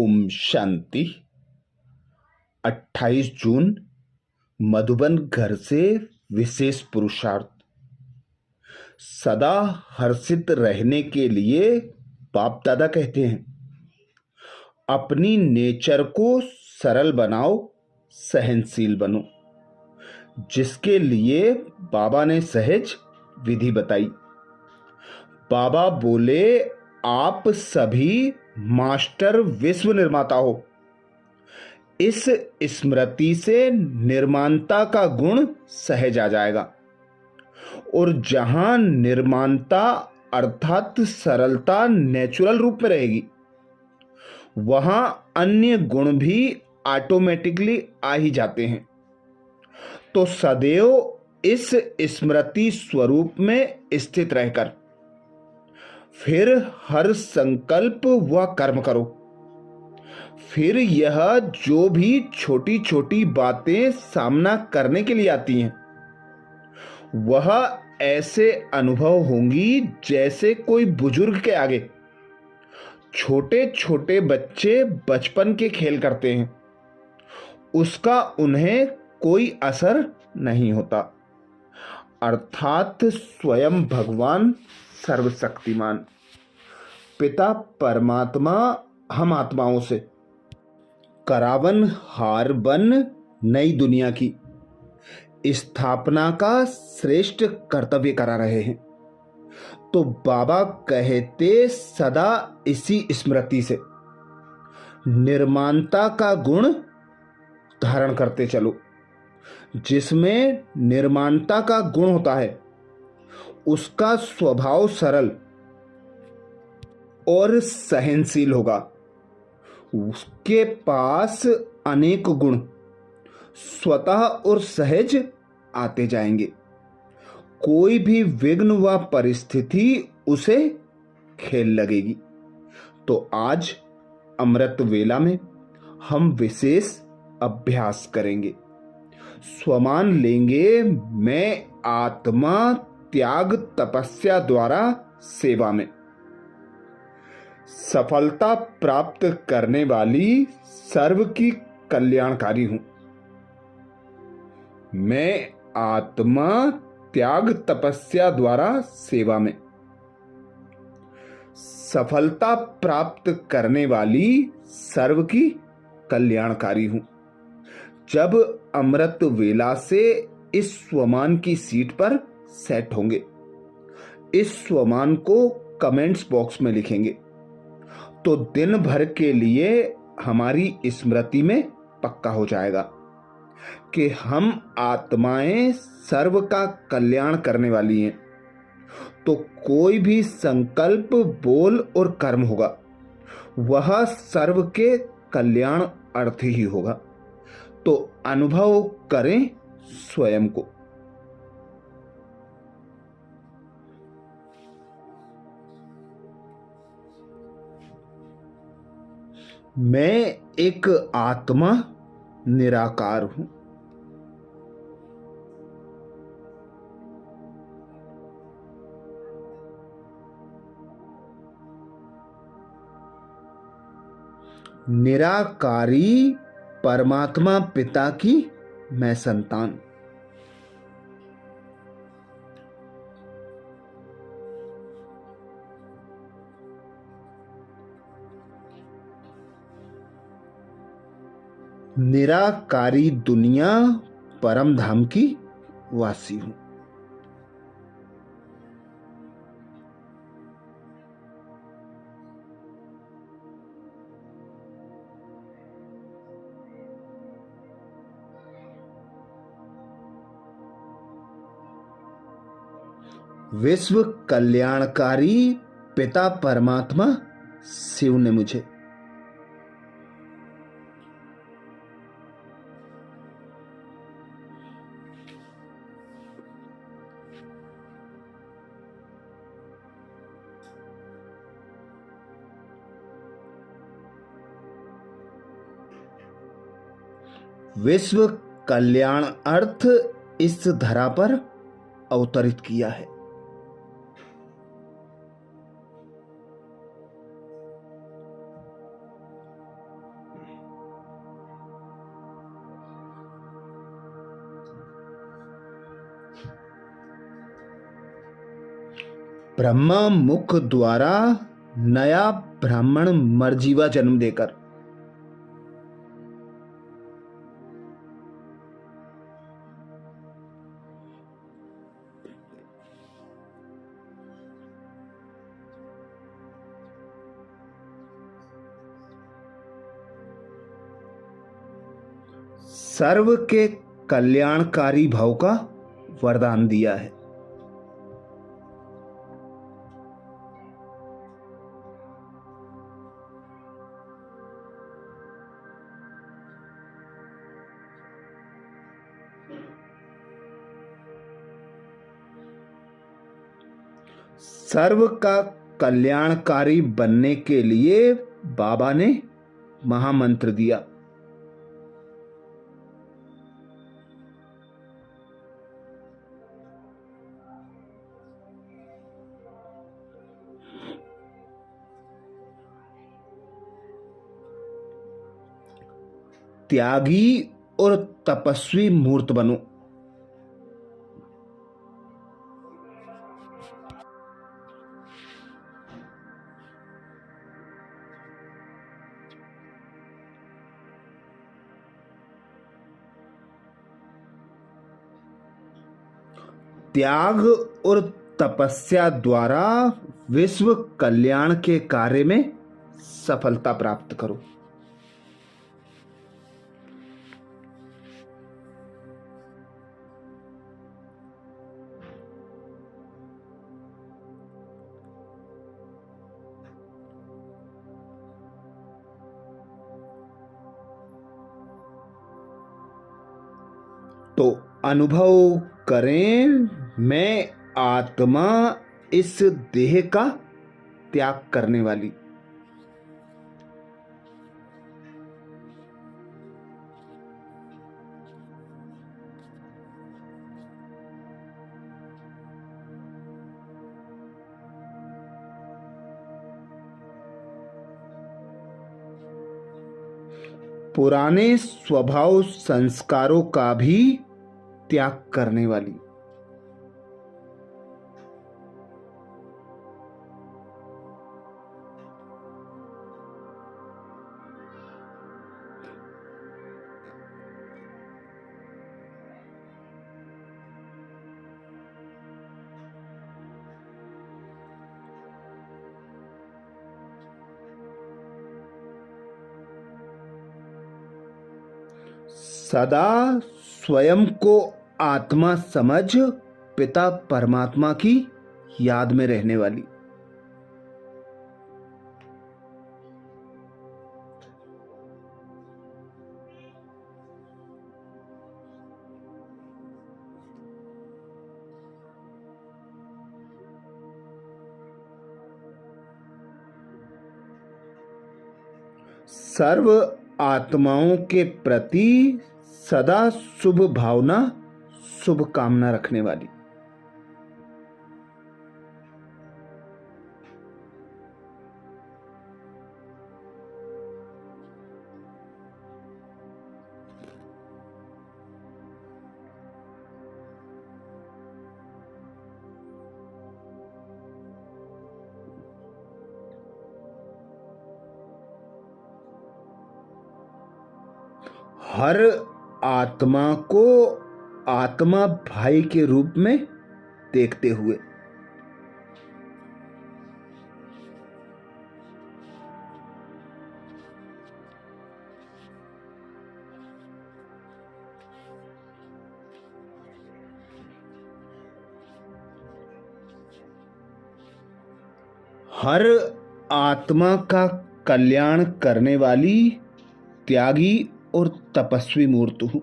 ओम शांति। 28 जून मधुबन घर से विशेष पुरुषार्थ। सदा हर्षित रहने के लिए बाप दादा कहते हैं, अपनी नेचर को सरल बनाओ, सहनशील बनो, जिसके लिए बाबा ने सहज विधि बताई। बाबा बोले, आप सभी मास्टर विश्व निर्माता हो। इस स्मृति से निर्माणता का गुण सहज आ जाएगा, और जहां निर्माणता अर्थात सरलता नेचुरल रूप में रहेगी, वहां अन्य गुण भी ऑटोमेटिकली आ ही जाते हैं। तो सदैव इस स्मृति स्वरूप में स्थित रहकर फिर हर संकल्प व कर्म करो। फिर यह जो भी छोटी छोटी बातें सामना करने के लिए आती हैं, वह ऐसे अनुभव होंगी जैसे कोई बुजुर्ग के आगे छोटे छोटे बच्चे बचपन के खेल करते हैं, उसका उन्हें कोई असर नहीं होता। अर्थात स्वयं भगवान सर्वशक्तिमान पिता परमात्मा हम आत्माओं से करावन हार बन नई दुनिया की स्थापना का श्रेष्ठ कर्तव्य करा रहे हैं। तो बाबा कहते सदा इसी स्मृति से निर्माणता का गुण धारण करते चलो। जिसमें निर्माणता का गुण होता है, उसका स्वभाव सरल और सहनशील होगा। उसके पास अनेक गुण स्वतः और सहज आते जाएंगे। कोई भी विघ्न व परिस्थिति उसे खेल लगेगी। तो आज अमृत वेला में हम विशेष अभ्यास करेंगे। स्वमान लेंगे, मैं आत्मा त्याग तपस्या द्वारा सेवा में सफलता प्राप्त करने वाली सर्व की कल्याणकारी हूं। मैं आत्मा त्याग तपस्या द्वारा सेवा में सफलता प्राप्त करने वाली सर्व की कल्याणकारी हूं। जब अमृत वेला से इस स्वमान की सीट पर सेट होंगे, इस स्वमान को कमेंट्स बॉक्स में लिखेंगे, तो दिन भर के लिए हमारी स्मृति में पक्का हो जाएगा कि हम आत्माएं सर्व का कल्याण करने वाली हैं। तो कोई भी संकल्प, बोल और कर्म होगा, वह सर्व के कल्याण अर्थ ही होगा। तो अनुभव करें स्वयं को। मैं एक आत्मा निराकार हूं। निराकारी परमात्मा पिता की मैं संतान। निराकारी दुनिया परम धाम की वासी हूं। विश्व कल्याणकारी पिता परमात्मा शिव ने मुझे विश्व कल्याण अर्थ इस धरा पर अवतरित किया है। ब्रह्मा मुख द्वारा नया ब्राह्मण मरजीवा जन्म देकर सर्व के कल्याणकारी भाव का वरदान दिया है। सर्व का कल्याणकारी बनने के लिए बाबा ने महामंत्र दिया। त्यागी और तपस्वी मूर्त बनो। त्याग और तपस्या द्वारा विश्व कल्याण के कार्य में सफलता प्राप्त करो। तो अनुभव करें, मैं आत्मा इस देह का त्याग करने वाली। पुराने स्वभाव संस्कारों का भी त्याग करने वाली। सदा स्वयं को आत्मा समझ पिता परमात्मा की याद में रहने वाली। सर्व आत्माओं के प्रति सदा शुभ भावना, शुभ कामना रखने वाली। हर आत्मा को आत्मा भाई के रूप में देखते हुए हर आत्मा का कल्याण करने वाली त्यागी और तपस्वी मूर्त हूं।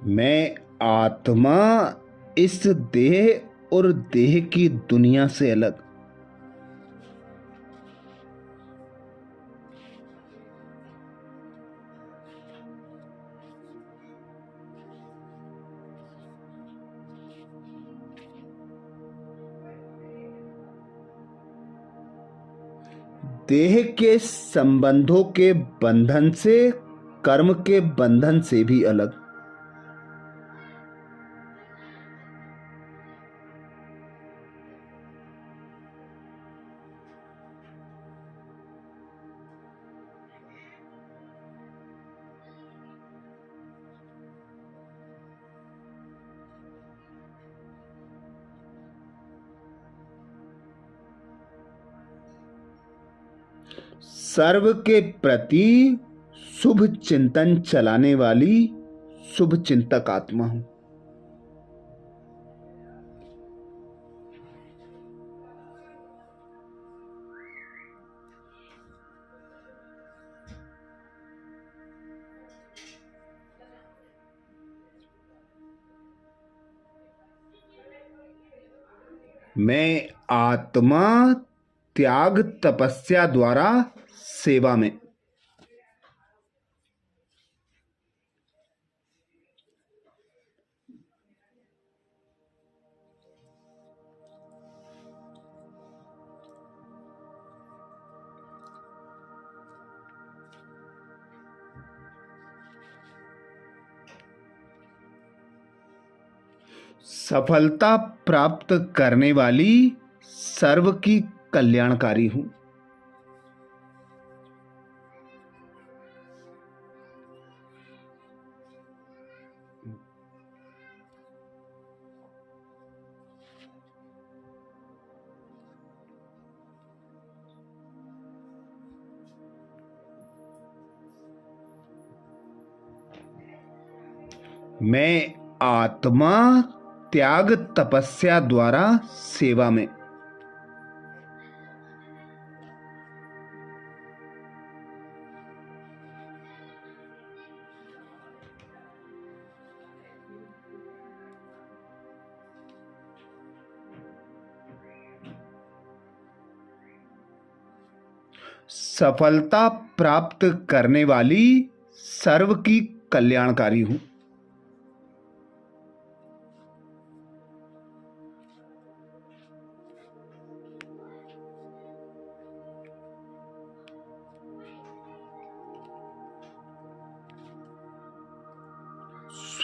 मैं आत्मा इस देह और देह की दुनिया से अलग। देह के संबंधों के बंधन से, कर्म के बंधन से भी अलग। सर्व के प्रति शुभ चिंतन चलाने वाली शुभ चिंतक आत्मा हूं। मैं आत्मा त्याग तपस्या द्वारा सेवा में। सफलता प्राप्त करने वाली सर्व की कल्याणकारी हूं। मैं आत्मा त्याग तपस्या द्वारा सेवा में। सफलता प्राप्त करने वाली सर्व की कल्याणकारी हूं।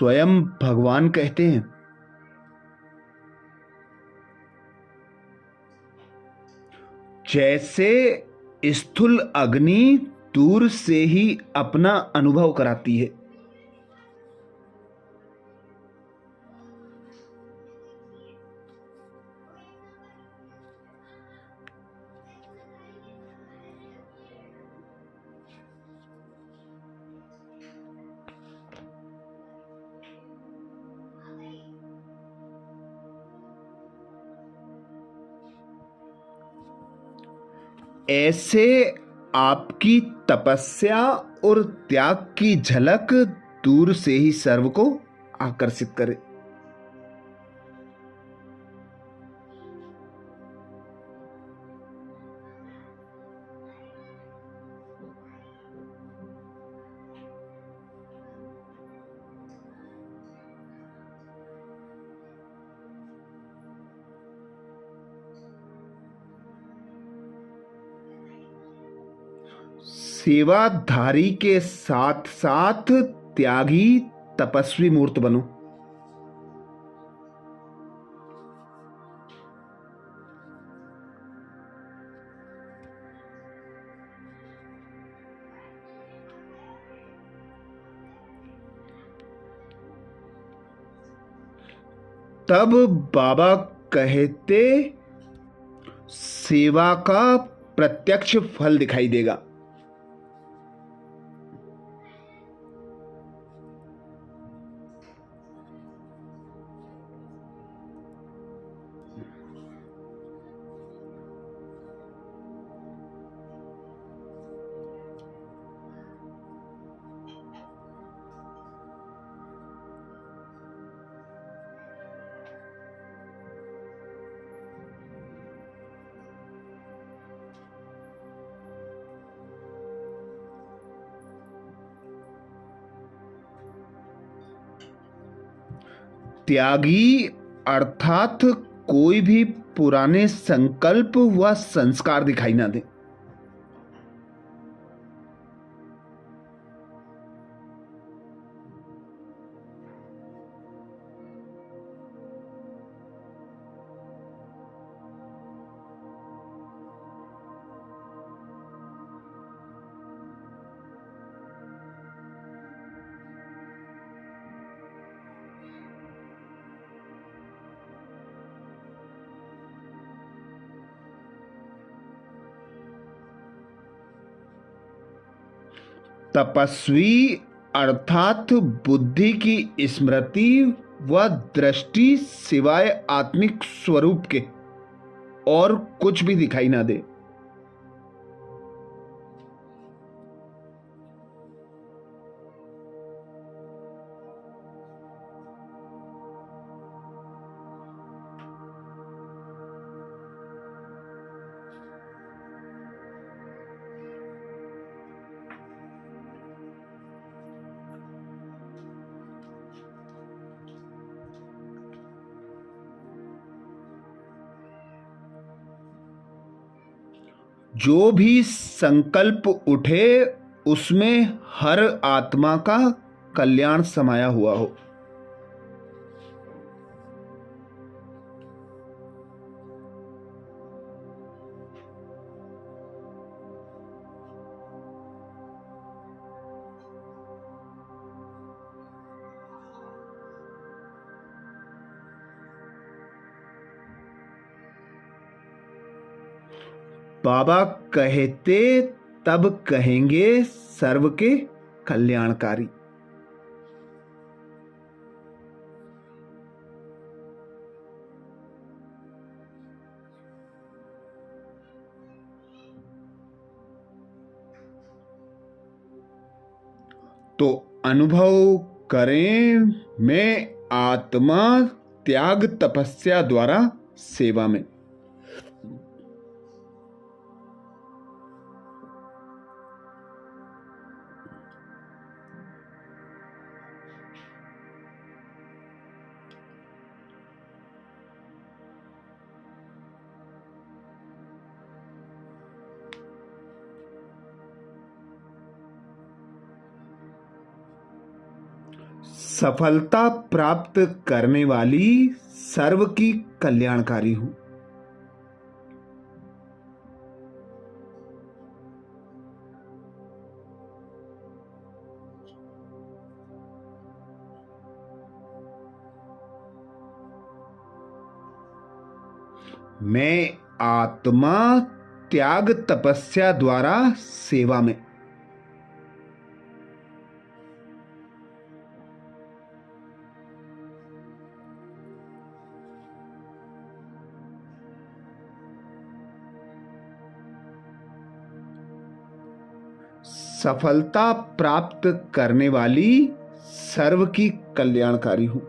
स्वयं भगवान कहते हैं, जैसे स्थूल अग्नि दूर से ही अपना अनुभव कराती है, ऐसे आपकी तपस्या और त्याग की झलक दूर से ही सर्व को आकर्षित करे। सेवाधारी के साथ साथ त्यागी तपस्वी मूर्त बनो। तब बाबा कहते, सेवा का प्रत्यक्ष फल दिखाई देगा। त्यागी अर्थात कोई भी पुराने संकल्प व संस्कार दिखाई ना दे। तपस्वी अर्थात बुद्धि की स्मृति व दृष्टि सिवाय आत्मिक स्वरूप के और कुछ भी दिखाई ना दे। जो भी संकल्प उठे उसमें हर आत्मा का कल्याण समाया हुआ हो। बाबा कहते तब कहेंगे सर्व के कल्याणकारी। तो अनुभव करें, मैं आत्मा त्याग तपस्या द्वारा सेवा में। सफलता प्राप्त करने वाली सर्व की कल्याणकारी हूं। मैं आत्मा त्याग तपस्या द्वारा सेवा में। सफलता प्राप्त करने वाली सर्व की कल्याणकारी हूं।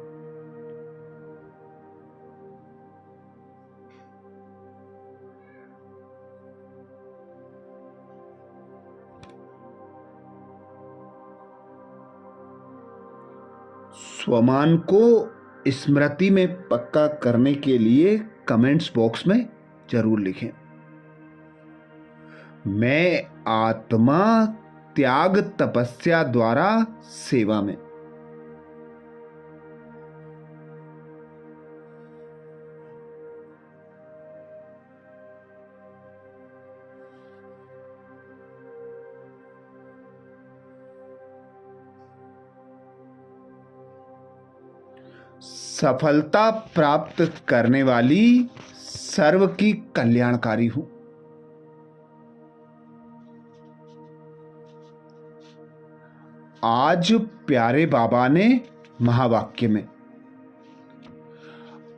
स्वमान को स्मृति में पक्का करने के लिए कमेंट्स बॉक्स में जरूर लिखें। मैं आत्मा त्याग तपस्या द्वारा सेवा में। सफलता प्राप्त करने वाली सर्व की कल्याणकारी हूं। आज प्यारे बाबा ने महावाक्य में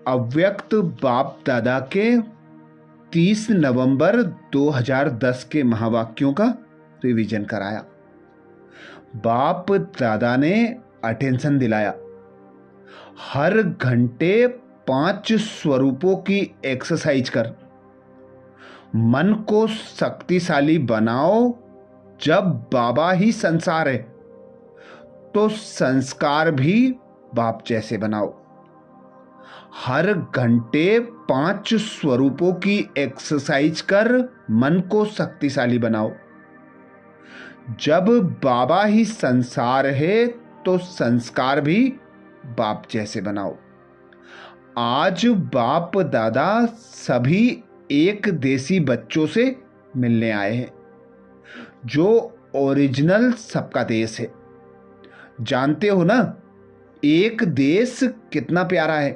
अव्यक्त बाप दादा के 30 नवंबर 2010 के महावाक्यों का रिवीजन कराया। बाप दादा ने अटेंशन दिलाया, हर घंटे 5 स्वरूपों की एक्सरसाइज कर, मन को शक्तिशाली बनाओ। जब बाबा ही संसार है तो संस्कार भी बाप जैसे बनाओ। हर घंटे 5 स्वरूपों की एक्सरसाइज कर, मन को शक्तिशाली बनाओ। जब बाबा ही संसार है तो संस्कार भी बाप जैसे बनाओ। आज बाप दादा सभी एक देसी बच्चों से मिलने आए हैं, जो ओरिजिनल सबका देश है। जानते हो ना, एक देश कितना प्यारा है।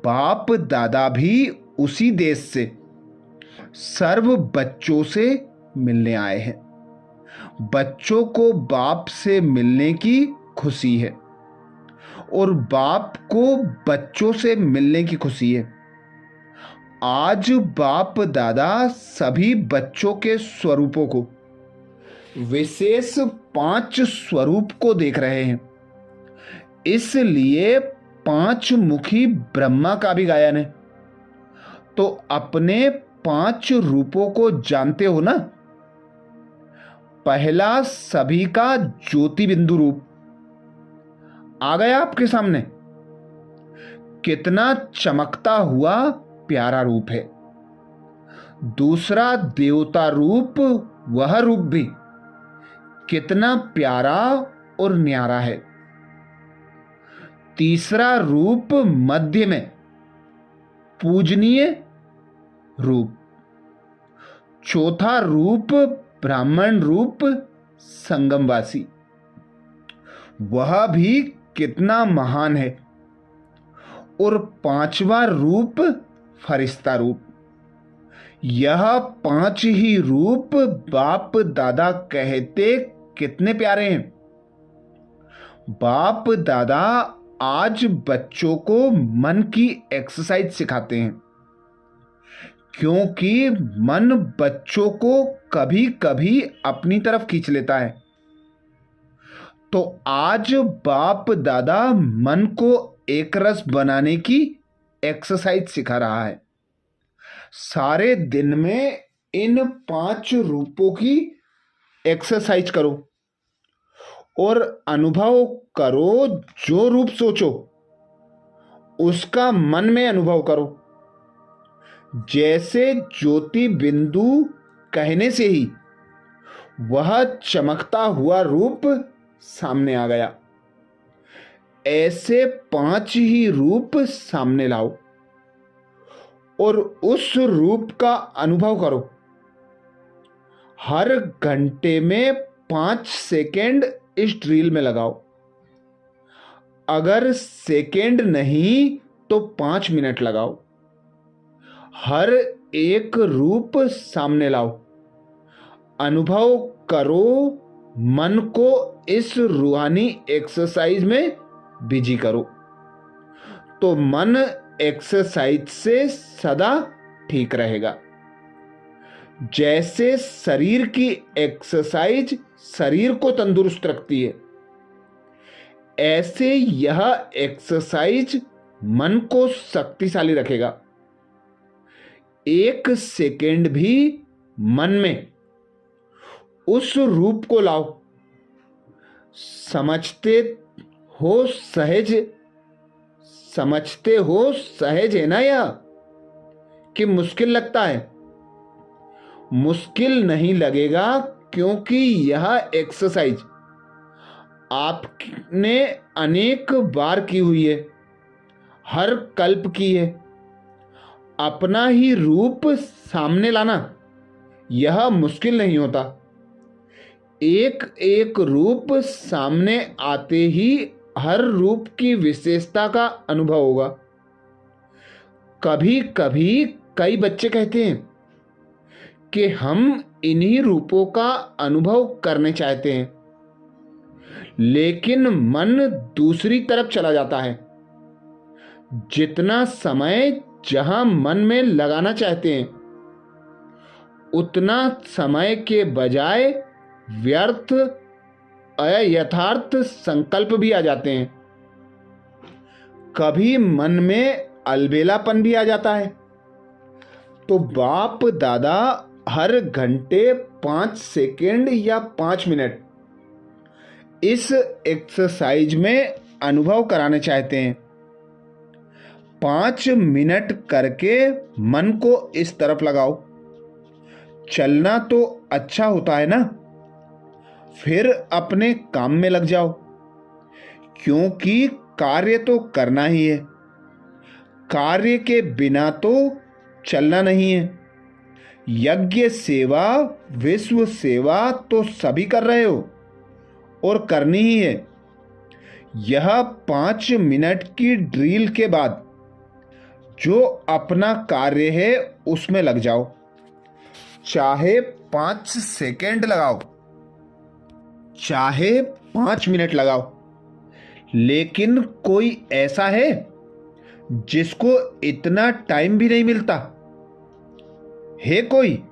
बाप दादा भी उसी देश से सर्व बच्चों से मिलने आए हैं। बच्चों को बाप से मिलने की खुशी है और बाप को बच्चों से मिलने की खुशी है। आज बाप दादा सभी बच्चों के स्वरूपों को, विशेष 5 स्वरूप को देख रहे हैं। इसलिए 5 मुखी ब्रह्मा का भी गायन है। तो अपने 5 रूपों को जानते हो ना। पहला सभी का ज्योति बिंदु रूप आ गया आपके सामने। कितना चमकता हुआ प्यारा रूप है। दूसरा देवता रूप, वह रूप भी कितना प्यारा और न्यारा है। तीसरा रूप मध्य में पूजनीय रूप। चौथा रूप ब्राह्मण रूप संगमवासी, वह भी कितना महान है। और 5वां रूप फरिश्ता रूप। यह 5 ही रूप बाप दादा कहते कितने प्यारे हैं। बाप दादा आज बच्चों को मन की एक्सरसाइज सिखाते हैं, क्योंकि मन बच्चों को कभी कभी अपनी खींच लेता है। तो आज बाप दादा मन को एक रस बनाने की एक्सरसाइज सिखा रहा है। सारे दिन में इन 5 रूपों की एक्सरसाइज करो और अनुभव करो। जो रूप सोचो उसका मन में अनुभव करो। जैसे ज्योति बिंदु कहने से ही वह चमकता हुआ रूप सामने आ गया, ऐसे 5 ही रूप सामने लाओ और उस रूप का अनुभव करो। हर घंटे में 5 सेकेंड इस ड्रिल में लगाओ। अगर सेकेंड नहीं तो 5 मिनट लगाओ। हर एक रूप सामने लाओ। अनुभव करो। मन को इस रूहानी एक्सरसाइज में बिजी करो तो मन एक्सरसाइज से सदा ठीक रहेगा। जैसे शरीर की एक्सरसाइज शरीर को तंदुरुस्त रखती है, ऐसे यह एक्सरसाइज मन को शक्तिशाली रखेगा। 1 सेकेंड भी मन में उस रूप को लाओ। समझते हो सहज है ना यह, कि मुश्किल लगता है? मुश्किल नहीं लगेगा, क्योंकि यह एक्सरसाइज आपने अनेक बार की हुई है, हर कल्प की है। अपना ही रूप सामने लाना यह मुश्किल नहीं होता। एक एक रूप सामने आते ही हर रूप की विशेषता का अनुभव होगा। कभी कभी कई बच्चे कहते हैं कि हम इन्हीं रूपों का अनुभव करने चाहते हैं, लेकिन मन दूसरी तरफ चला जाता है। जितना समय जहां मन में लगाना चाहते हैं, उतना समय के बजाय व्यर्थ अयथार्थ संकल्प भी आ जाते हैं। कभी मन में अलबेलापन भी आ जाता है। तो बाप दादा हर घंटे 5 सेकेंड या 5 मिनट इस एक्सरसाइज में अनुभव कराने चाहते हैं। 5 मिनट करके मन को इस तरफ लगाओ। चलना तो अच्छा होता है ना, फिर अपने काम में लग जाओ, क्योंकि कार्य तो करना ही है। कार्य के बिना तो चलना नहीं है। यज्ञ सेवा, विश्व सेवा तो सभी कर रहे हो और करनी ही है। यह 5 मिनट की ड्रिल के बाद जो अपना कार्य है उसमें लग जाओ। चाहे 5 सेकेंड लगाओ, चाहे 5 मिनट लगाओ, लेकिन कोई ऐसा है जिसको इतना टाइम भी नहीं मिलता है? कोई?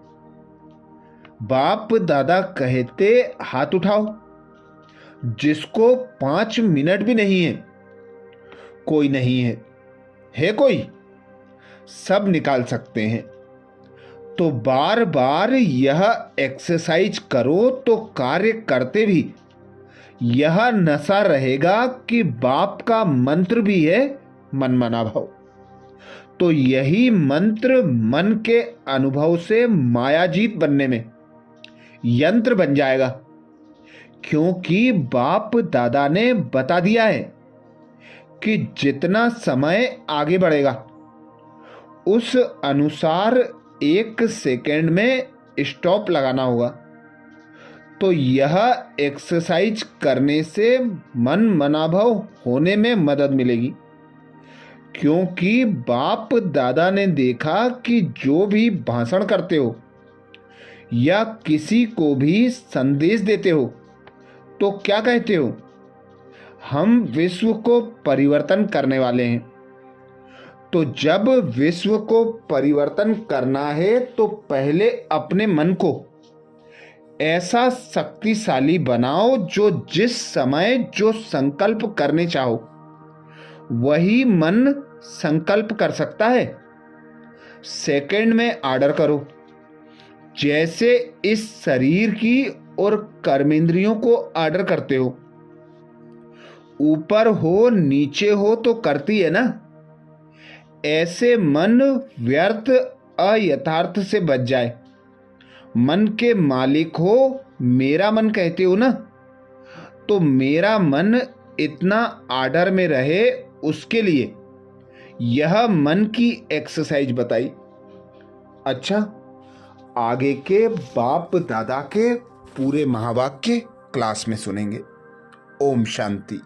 बाप दादा कहते हाथ उठाओ जिसको 5 मिनट भी नहीं है। कोई नहीं है? है कोई? सब निकाल सकते हैं। तो बार बार यह एक्सरसाइज करो तो कार्य करते भी यह नशा रहेगा कि बाप का मंत्र भी है मन मना भाव। तो यही मंत्र मन के अनुभव से मायाजीत बनने में यंत्र बन जाएगा, क्योंकि बाप दादा ने बता दिया है कि जितना समय आगे बढ़ेगा उस अनुसार 1 सेकेंड में स्टॉप लगाना होगा। तो यह एक्सरसाइज करने से मन मनाभव होने में मदद मिलेगी, क्योंकि बाप दादा ने देखा कि जो भी भाषण करते हो या किसी को भी संदेश देते हो तो क्या कहते हो? हम विश्व को परिवर्तन करने वाले हैं। तो जब विश्व को परिवर्तन करना है तो पहले अपने मन को ऐसा शक्तिशाली बनाओ जो जिस समय जो संकल्प करने चाहो वही मन संकल्प कर सकता है। सेकंड में ऑर्डर करो, जैसे इस शरीर की और कर्मेंद्रियों को ऑर्डर करते हो। ऊपर हो नीचे हो तो करती है ना। ऐसे मन व्यर्थ अयथार्थ से बच जाए। मन के मालिक हो, मेरा मन कहते हो ना, तो मेरा मन इतना ऑर्डर में रहे, उसके लिए यह मन की एक्सरसाइज बताई। अच्छा, आगे के बाप दादा के पूरे महावाक्य क्लास में सुनेंगे। ओम शांति।